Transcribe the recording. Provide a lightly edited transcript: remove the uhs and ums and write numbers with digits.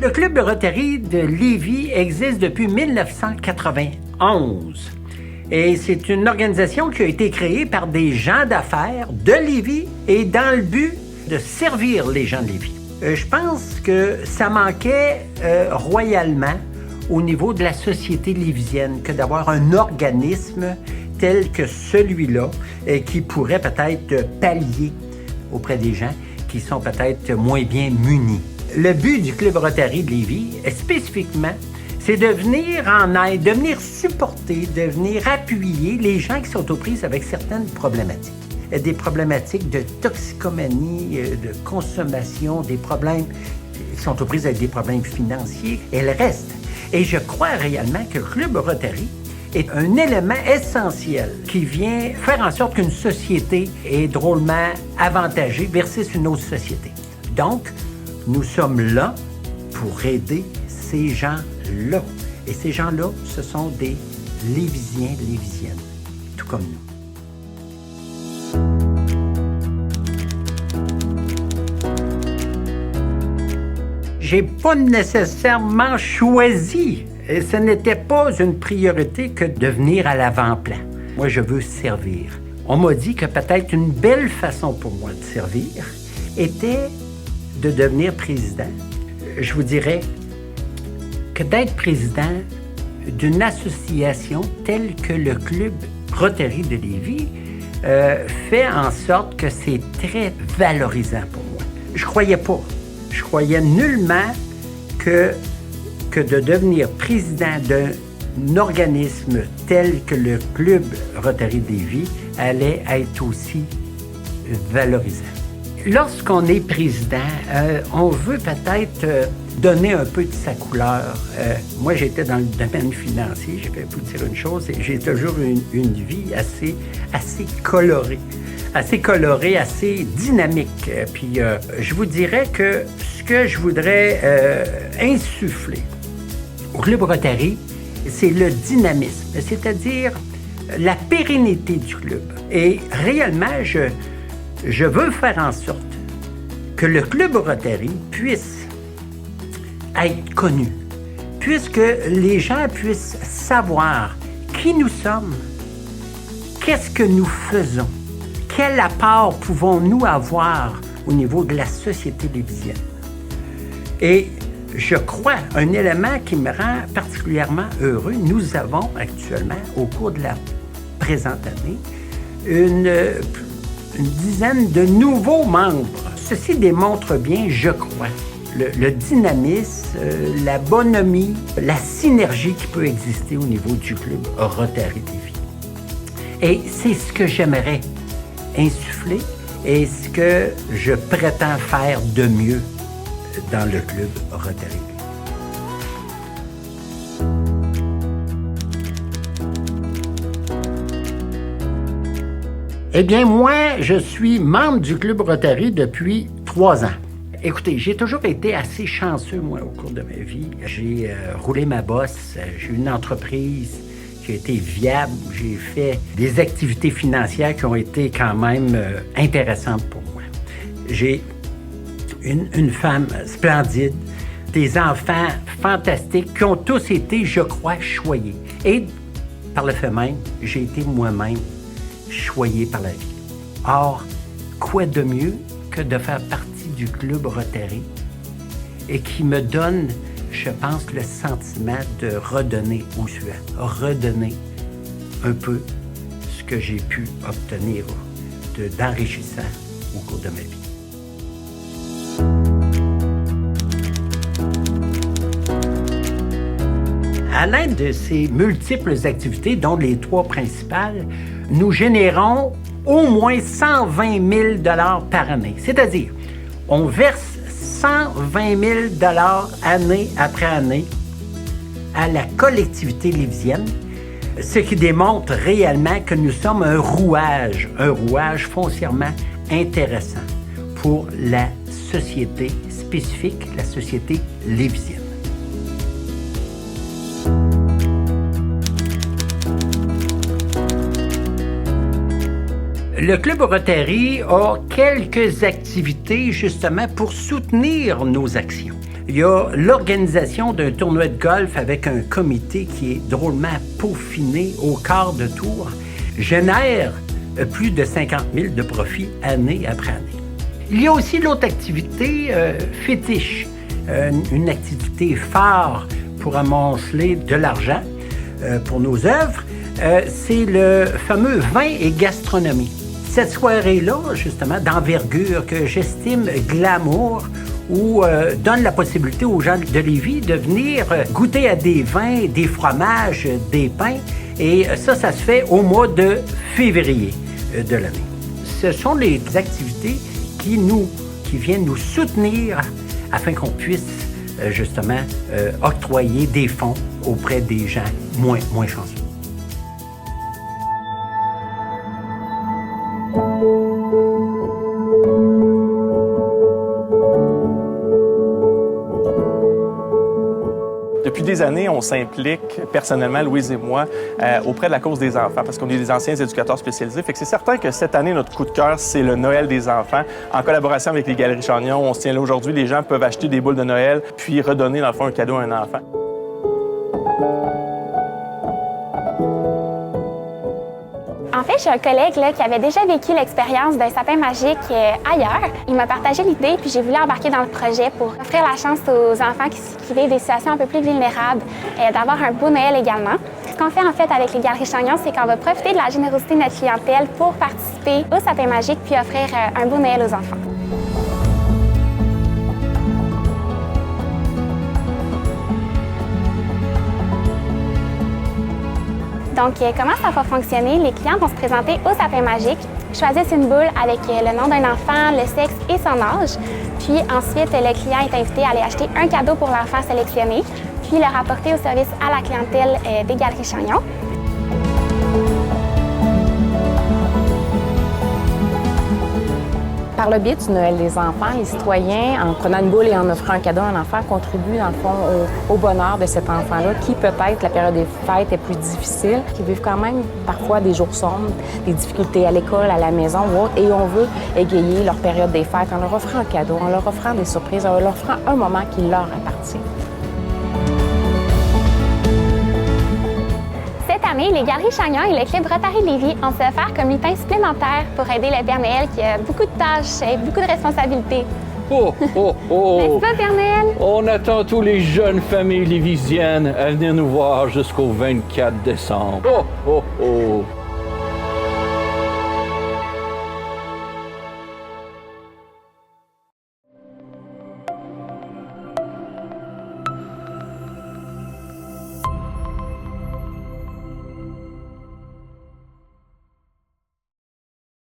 Le Club de Rotary de Lévis existe depuis 1991. Et c'est une organisation qui a été créée par des gens d'affaires de Lévis et dans le but de servir les gens de Lévis. Je pense que ça manquait royalement au niveau de la société lévisienne que d'avoir un organisme tel que celui-là qui pourrait peut-être pallier auprès des gens qui sont peut-être moins bien munis. Le but du Club Rotary de Lévis, spécifiquement, c'est de venir en aide, de venir supporter, de venir appuyer les gens qui sont aux prises avec certaines problématiques. Des problématiques de toxicomanie, de consommation, des problèmes qui sont aux prises avec des problèmes financiers et le reste. Et je crois réellement que le Club Rotary est un élément essentiel qui vient faire en sorte qu'une société est drôlement avantagée versus une autre société. Donc, nous sommes là pour aider ces gens-là. Et ces gens-là, ce sont des Lévisiens, Lévisiennes, tout comme nous. J'ai pas nécessairement choisi. Et ce n'était pas une priorité que de venir à l'avant-plan. Moi, je veux servir. On m'a dit que peut-être une belle façon pour moi de servir était de devenir président. Je vous dirais que d'être président d'une association telle que le Club Rotary de Lévis fait en sorte que c'est très valorisant pour moi. Je croyais pas. Je croyais nullement que de devenir président d'un organisme tel que le Club Rotary de Lévis allait être aussi valorisant. Lorsqu'on est président, on veut peut-être donner un peu de sa couleur. Moi, j'étais dans le domaine financier, je vais vous dire une chose, j'ai toujours une vie assez colorée. Assez colorée, assez dynamique. Puis je vous dirais que ce que je voudrais insuffler au Club Rotary, c'est le dynamisme, c'est-à-dire la pérennité du club. Et réellement, je veux faire en sorte que le Club Rotary puisse être connu, puisque les gens puissent savoir qui nous sommes, qu'est-ce que nous faisons, quel apport pouvons-nous avoir au niveau de la société lévisienne. Et je crois, un élément qui me rend particulièrement heureux, nous avons actuellement, au cours de la présente année, une dizaine de nouveaux membres. Ceci démontre bien, je crois, le dynamisme, la bonhomie, la synergie qui peut exister au niveau du Club Rotary de Lévis. Et c'est ce que j'aimerais insuffler et ce que je prétends faire de mieux dans le Club Rotary. Eh bien, moi, je suis membre du Club Rotary depuis 3 ans. Écoutez, j'ai toujours été assez chanceux, moi, au cours de ma vie. J'ai roulé ma bosse, j'ai eu une entreprise qui a été viable. J'ai fait des activités financières qui ont été quand même intéressantes pour moi. J'ai une femme splendide, des enfants fantastiques qui ont tous été, je crois, choyés. Et par le fait même, j'ai été moi-même choyé par la vie. Or, quoi de mieux que de faire partie du Club Rotary et qui me donne, je pense, le sentiment de redonner aux suivants, redonner un peu ce que j'ai pu obtenir d'enrichissant au cours de ma vie. À l'aide de ces multiples activités, dont les 3 principales, nous générons au moins 120 000 $ par année. C'est-à-dire, on verse 120 000 $ année après année à la collectivité lévisienne, ce qui démontre réellement que nous sommes un rouage foncièrement intéressant pour la société spécifique, la société lévisienne. Le Club Rotary a quelques activités justement pour soutenir nos actions. Il y a l'organisation d'un tournoi de golf avec un comité qui est drôlement peaufiné au quart de tour, génère plus de 50 000 de profit année après année. Il y a aussi l'autre activité fétiche, une activité phare pour amonceler de l'argent pour nos œuvres, c'est le fameux vin et gastronomie. Cette soirée-là, justement, d'envergure que j'estime glamour, où donne la possibilité aux gens de Lévis de venir goûter à des vins, des fromages, des pains. Et ça se fait au mois de février de l'année. Ce sont les activités qui viennent nous soutenir afin qu'on puisse justement octroyer des fonds auprès des gens moins chanceux. Depuis des années, on s'implique personnellement, Louise et moi, auprès de la cause des enfants, parce qu'on est des anciens éducateurs spécialisés. Fait que c'est certain que cette année, notre coup de cœur, c'est le Noël des enfants. En collaboration avec les Galeries Chagnon, on se tient là aujourd'hui. Les gens peuvent acheter des boules de Noël, puis redonner, dans le fond, un cadeau à un enfant. En fait, j'ai un collègue là, qui avait déjà vécu l'expérience d'un sapin magique ailleurs. Il m'a partagé l'idée, puis j'ai voulu embarquer dans le projet pour offrir la chance aux enfants qui vivent des situations un peu plus vulnérables d'avoir un beau Noël également. Ce qu'on fait en fait avec les Galeries Chagnon, c'est qu'on va profiter de la générosité de notre clientèle pour participer au sapin magique puis offrir un beau Noël aux enfants. Donc, comment ça va fonctionner? Les clients vont se présenter au sapin magique, choisissent une boule avec le nom d'un enfant, le sexe et son âge. Puis ensuite, le client est invité à aller acheter un cadeau pour l'enfant sélectionné, puis le rapporter au service à la clientèle des Galeries Chagnon. Par le biais du Noël des enfants, les citoyens, en prenant une boule et en offrant un cadeau à un enfant, contribuent dans le fond au bonheur de cet enfant-là, qui peut-être, la période des fêtes est plus difficile, qui vivent quand même parfois des jours sombres, des difficultés à l'école, à la maison ou autre, et on veut égayer leur période des fêtes en leur offrant un cadeau, en leur offrant des surprises, en leur offrant un moment qui leur appartient. Cette année, les Galeries Chagnon et le Club Rotary Lévis ont s'est offert comme lutin supplémentaire pour aider le Père Noël qui a beaucoup de tâches et beaucoup de responsabilités. Oh, oh, oh! N'est-ce pas, Père Noël? On attend tous les jeunes familles lévisiennes à venir nous voir jusqu'au 24 décembre. Oh, oh, oh!